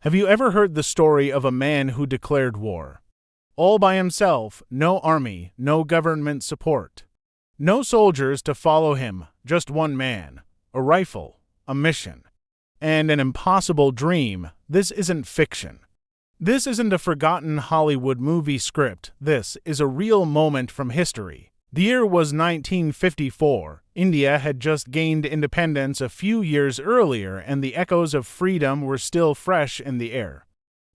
Have you ever heard the story of a man who declared war? All by himself, no army, no government support. No soldiers to follow him, just one man, a rifle, a mission, and an impossible dream. This isn't fiction. This isn't a forgotten Hollywood movie script. This is a real moment from history. The year was 1954. India had just gained independence a few years earlier, and the echoes of freedom were still fresh in the air.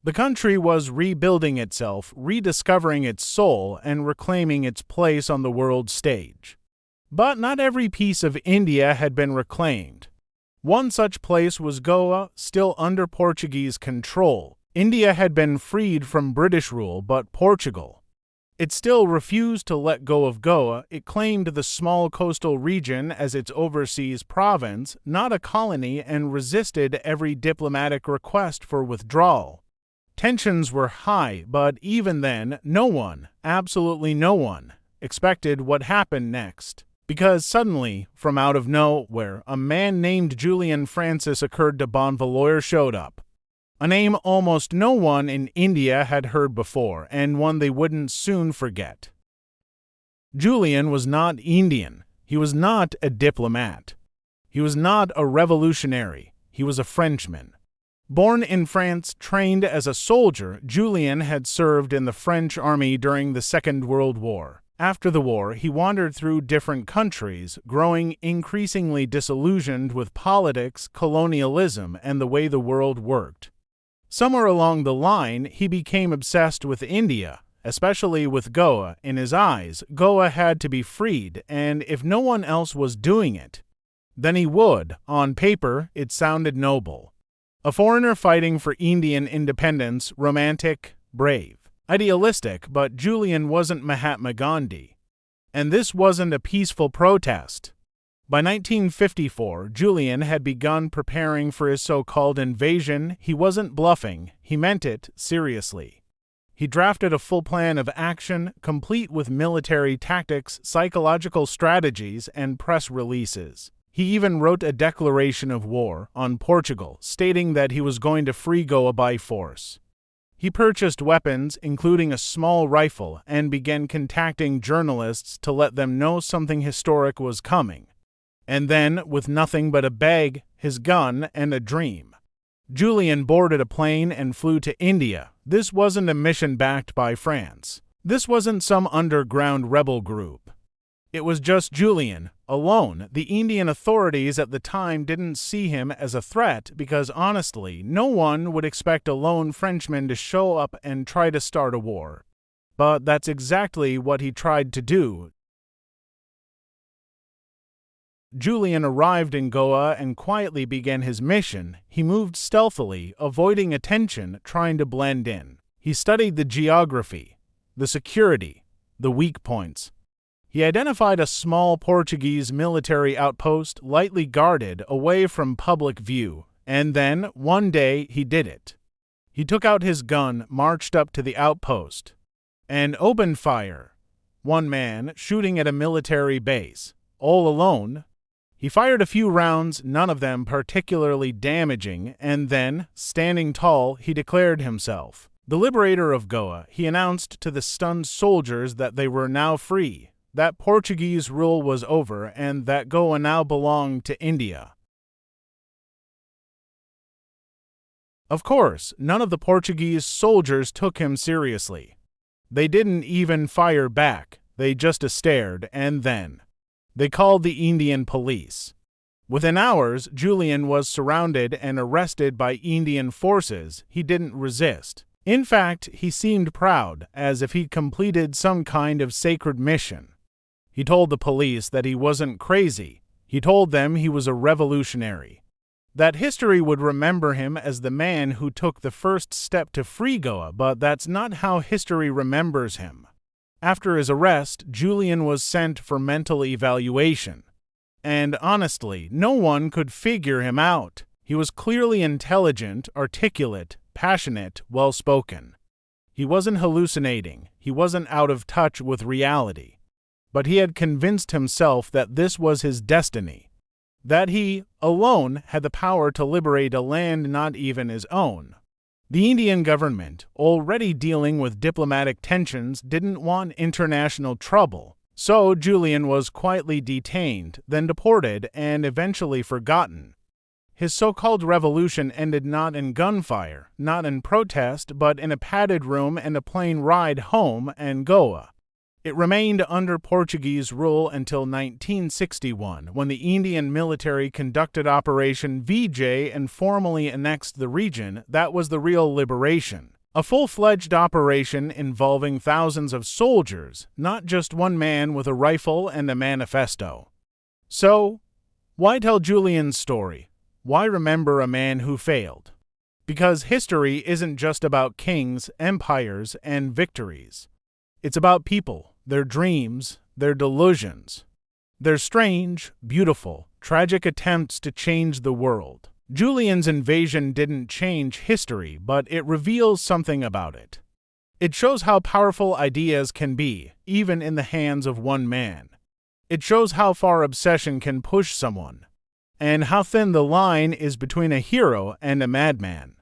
The country was rebuilding itself, rediscovering its soul, and reclaiming its place on the world stage. But not every piece of India had been reclaimed. One such place was Goa, still under Portuguese control. India had been freed from British rule, but Portugal, it still refused to let go of Goa. It claimed the small coastal region as its overseas province, not a colony, and resisted every diplomatic request for withdrawal. Tensions were high, but even then, no one, absolutely no one, expected what happened next. Because suddenly, from out of nowhere, a man named Julien Francis Achard de Bonvouloir showed up. A name almost no one in India had heard before, and one they wouldn't soon forget. Julien was not Indian. He was not a diplomat. He was not a revolutionary. He was a Frenchman. Born in France, trained as a soldier, Julien had served in the French army during the Second World War. After the war, he wandered through different countries, growing increasingly disillusioned with politics, colonialism, and the way the world worked. Somewhere along the line, he became obsessed with India, especially with Goa. In his eyes, Goa had to be freed, and if no one else was doing it, then he would. On paper, it sounded noble. A foreigner fighting for Indian independence, romantic, brave, idealistic, but Julien wasn't Mahatma Gandhi. And this wasn't a peaceful protest. By 1954, Julien had begun preparing for his so-called invasion. He wasn't bluffing, he meant it seriously. He drafted a full plan of action, complete with military tactics, psychological strategies, and press releases. He even wrote a declaration of war on Portugal, stating that he was going to free Goa by force. He purchased weapons, including a small rifle, and began contacting journalists to let them know something historic was coming. And then, with nothing but a bag, his gun, and a dream, Julien boarded a plane and flew to India. This wasn't a mission backed by France. This wasn't some underground rebel group. It was just Julien, alone. The Indian authorities at the time didn't see him as a threat because, honestly, no one would expect a lone Frenchman to show up and try to start a war. But that's exactly what he tried to do. Julien arrived in Goa and quietly began his mission. He moved stealthily, avoiding attention, trying to blend in. He studied the geography, the security, the weak points. He identified a small Portuguese military outpost, lightly guarded, away from public view. And then, one day, he did it. He took out his gun, marched up to the outpost, and opened fire. One man, shooting at a military base, all alone. He fired a few rounds, none of them particularly damaging, and then, standing tall, he declared himself the liberator of Goa. He announced to the stunned soldiers that they were now free, that Portuguese rule was over, and that Goa now belonged to India. Of course, none of the Portuguese soldiers took him seriously. They didn't even fire back, they just stared, and then they called the Indian police. Within hours, Julien was surrounded and arrested by Indian forces. He didn't resist. In fact, he seemed proud, as if he'd completed some kind of sacred mission. He told the police that he wasn't crazy. He told them he was a revolutionary. That history would remember him as the man who took the first step to free Goa, but that's not how history remembers him. After his arrest, Julien was sent for mental evaluation. And honestly, no one could figure him out. He was clearly intelligent, articulate, passionate, well-spoken. He wasn't hallucinating. He wasn't out of touch with reality. But he had convinced himself that this was his destiny, that he, alone, had the power to liberate a land not even his own. The Indian government, already dealing with diplomatic tensions, didn't want international trouble, so Julien was quietly detained, then deported, and eventually forgotten. His so-called revolution ended not in gunfire, not in protest, but in a padded room and a plane ride home and Goa. It remained under Portuguese rule until 1961, when the Indian military conducted Operation Vijay and formally annexed the region. That was the real liberation. A full-fledged operation involving thousands of soldiers, not just one man with a rifle and a manifesto. So, why tell Julien's story? Why remember a man who failed? Because history isn't just about kings, empires, and victories. It's about people, their dreams, their delusions, their strange, beautiful, tragic attempts to change the world. Julien's invasion didn't change history, but it reveals something about it. It shows how powerful ideas can be, even in the hands of one man. It shows how far obsession can push someone, and how thin the line is between a hero and a madman.